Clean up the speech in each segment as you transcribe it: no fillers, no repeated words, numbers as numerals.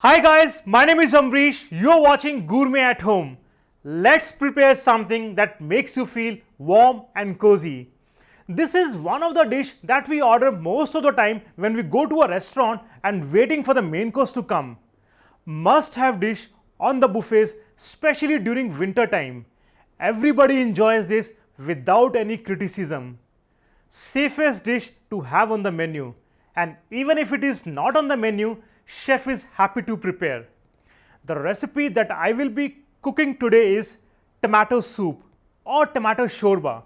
Hi guys, my name is Amrish. You're watching Gourmet at Home. Let's prepare something that makes you feel warm and cozy. This is one of the dish that we order most of the time when we go to a restaurant and waiting for the main course to come. Must have dish on the buffets, especially during winter time. Everybody enjoys this without any criticism. Safest dish to have on the menu, and even if it is not on the menu, chef is happy to prepare. The recipe that I will be cooking today is tomato soup or tomato shorba.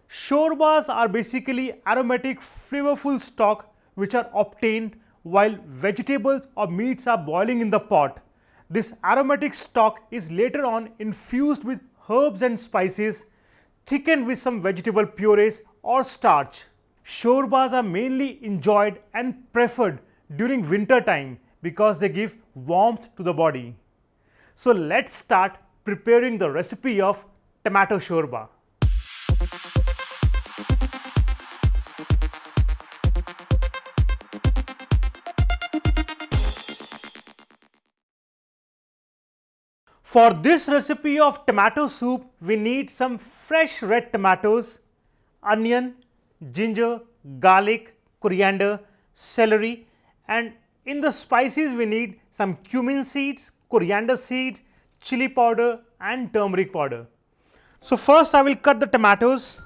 Shorbas are basically aromatic flavorful stock which are obtained while vegetables or meats are boiling in the pot. This aromatic stock is later on infused with herbs and spices, thickened with some vegetable purees or starch. Shorbas are mainly enjoyed and preferred during winter time because they give warmth to the body. So let's start preparing the recipe of tomato shorba. For this recipe of tomato soup, we need some fresh red tomatoes, onion, ginger, garlic, coriander, celery, and in the spices we need some cumin seeds, coriander seeds, chili powder and turmeric powder. So first I will cut the tomatoes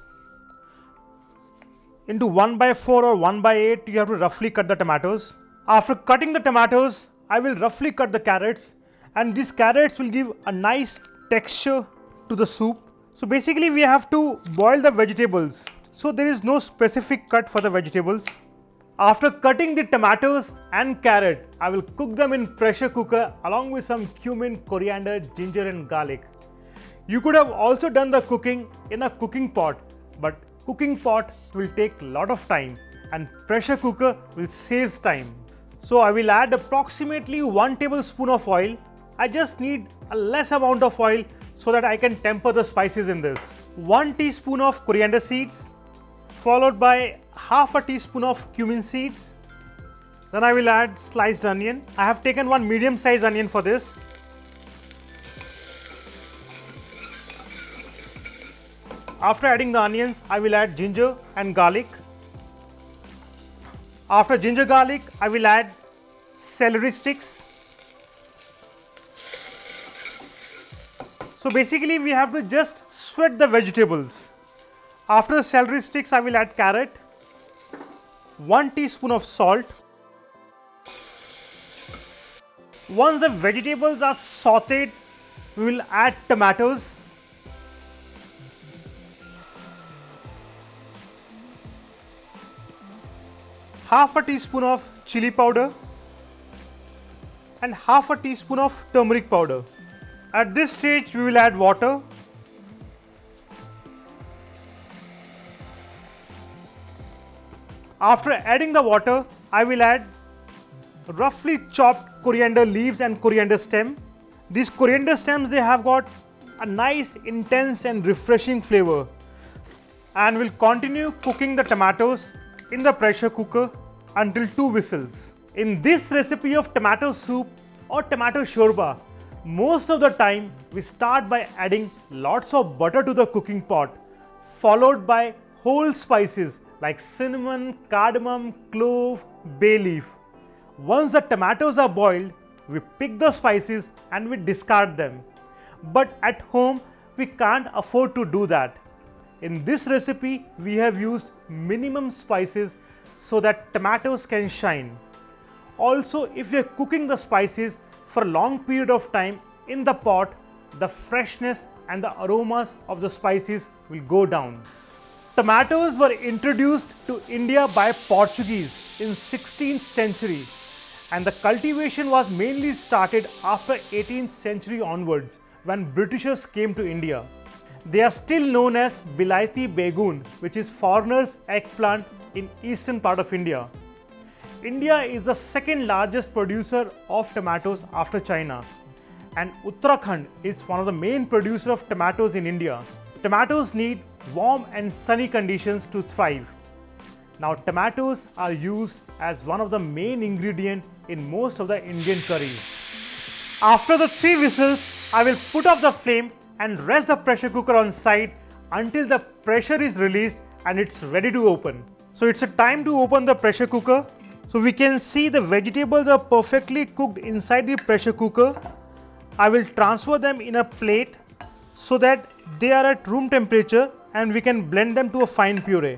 into 1/4 or 1/8. You have to roughly cut the tomatoes. After cutting the tomatoes, I will roughly cut the carrots, and these carrots will give a nice texture to the soup. So basically we have to boil the vegetables. So there is no specific cut for the vegetables. After cutting the tomatoes and carrot, I will cook them in pressure cooker along with some cumin, coriander, ginger and garlic. You could have also done the cooking in a cooking pot, but cooking pot will take a lot of time and pressure cooker will save time. So I will add approximately 1 tablespoon of oil. I just need a less amount of oil so that I can temper the spices in this. 1 teaspoon of coriander seeds, followed by half a teaspoon of cumin seeds. Then I will add sliced onion. I have taken one medium sized onion for this. After adding the onions, I will add ginger and garlic. After ginger garlic, I will add celery sticks. So basically we have to just sweat the vegetables. After the celery sticks, I will add carrot, 1 teaspoon of salt. Once the vegetables are sauteed, we will add tomatoes. Half a teaspoon of chili powder and half a teaspoon of turmeric powder. At this stage, we will add water. After adding the water, I will add roughly chopped coriander leaves and coriander stem. These coriander stems, they have got a nice, intense and refreshing flavor. And we'll continue cooking the tomatoes in the pressure cooker until 2 whistles. In this recipe of tomato soup or tomato shorba, most of the time we start by adding lots of butter to the cooking pot, followed by whole spices like cinnamon, cardamom, clove, bay leaf. Once the tomatoes are boiled, we pick the spices and we discard them. But at home, we can't afford to do that. In this recipe, we have used minimum spices so that tomatoes can shine. Also, if we are cooking the spices for a long period of time in the pot, the freshness and the aromas of the spices will go down. Tomatoes were introduced to India by Portuguese in 16th century, and the cultivation was mainly started after 18th century onwards when Britishers came to India. They are still known as Bilaiti Begun, which is foreigners' eggplant in eastern part of India. India is the second largest producer of tomatoes after China, and Uttarakhand is one of the main producers of tomatoes in India. Tomatoes need warm and sunny conditions to thrive. Now tomatoes are used as one of the main ingredients in most of the Indian curries. After the 3 whistles, I will put off the flame and rest the pressure cooker on side until the pressure is released and it's ready to open. So it's a time to open the pressure cooker. So we can see the vegetables are perfectly cooked inside the pressure cooker. I will transfer them in a plate so that they are at room temperature and we can blend them to a fine puree.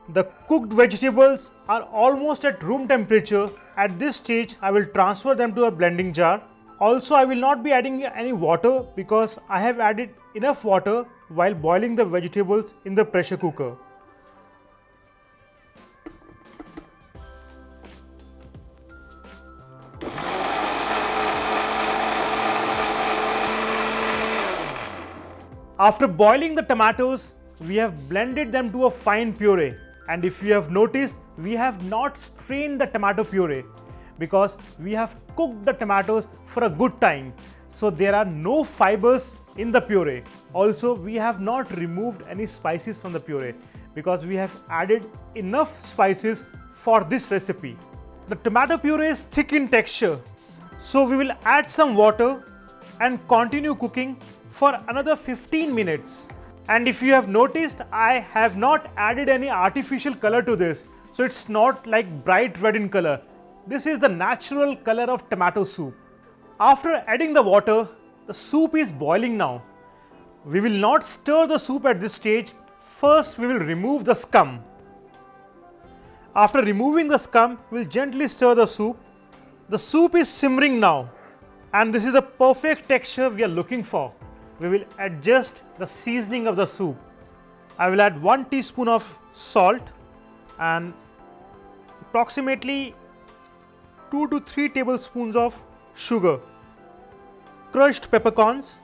The cooked vegetables are almost at room temperature. At this stage, I will transfer them to a blending jar. Also, I will not be adding any water because I have added enough water while boiling the vegetables in the pressure cooker. After boiling the tomatoes, we have blended them to a fine puree. And if you have noticed, we have not strained the tomato puree because we have cooked the tomatoes for a good time. So there are no fibers in the puree. Also, we have not removed any spices from the puree because we have added enough spices for this recipe. The tomato puree is thick in texture. So we will add some water and continue cooking for another 15 minutes. And if you have noticed, I have not added any artificial color to this. So it's not like bright red in color. This is the natural color of tomato soup. After adding the water, the soup is boiling now. We will not stir the soup at this stage. First, we will remove the scum. After removing the scum, we will gently stir the soup. The soup is simmering now, and this is the perfect texture we are looking for. We will adjust the seasoning of the soup. I will add 1 teaspoon of salt and approximately 2 to 3 tablespoons of sugar, crushed peppercorns,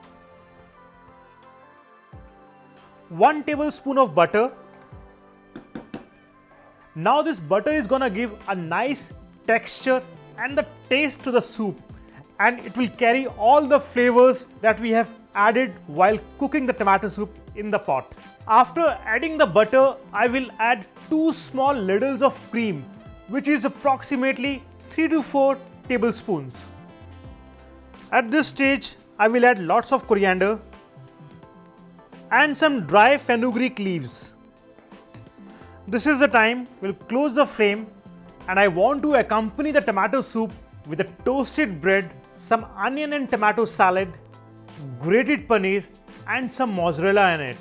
1 tablespoon of butter. Now this butter is gonna give a nice texture and the taste to the soup, and it will carry all the flavors that we have added while cooking the tomato soup in the pot. After adding the butter, I will add 2 small ladles of cream, which is approximately 3 to 4 tablespoons. At this stage, I will add lots of coriander and some dry fenugreek leaves. This is the time we'll close the flame, and I want to accompany the tomato soup with a toasted bread, some onion and tomato salad, grated paneer and some mozzarella in it.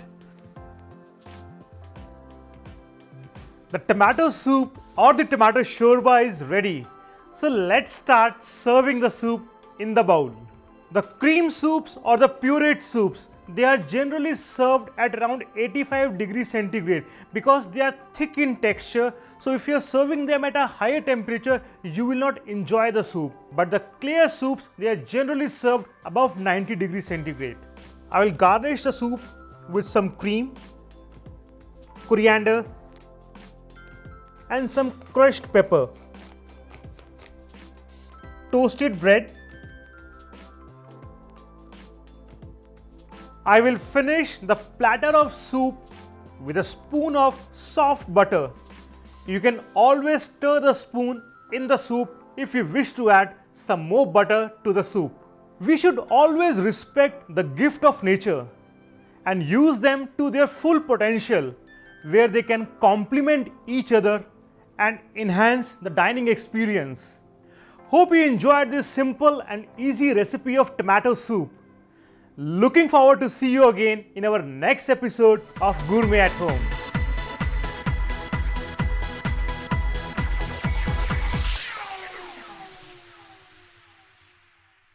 The tomato soup or the tomato shorba is ready. So let's start serving the soup in the bowl. The cream soups or the pureed soups, they are generally served at around 85 degrees centigrade because they are thick in texture. So if you are serving them at a higher temperature, you will not enjoy the soup. But the clear soups, they are generally served above 90 degrees centigrade. I will garnish the soup with some cream, coriander and some crushed pepper, toasted bread. I will finish the platter of soup with a spoon of soft butter. You can always stir the spoon in the soup if you wish to add some more butter to the soup. We should always respect the gift of nature and use them to their full potential, where they can complement each other and enhance the dining experience. Hope you enjoyed this simple and easy recipe of tomato soup. Looking forward to see you again in our next episode of Gourmet at Home.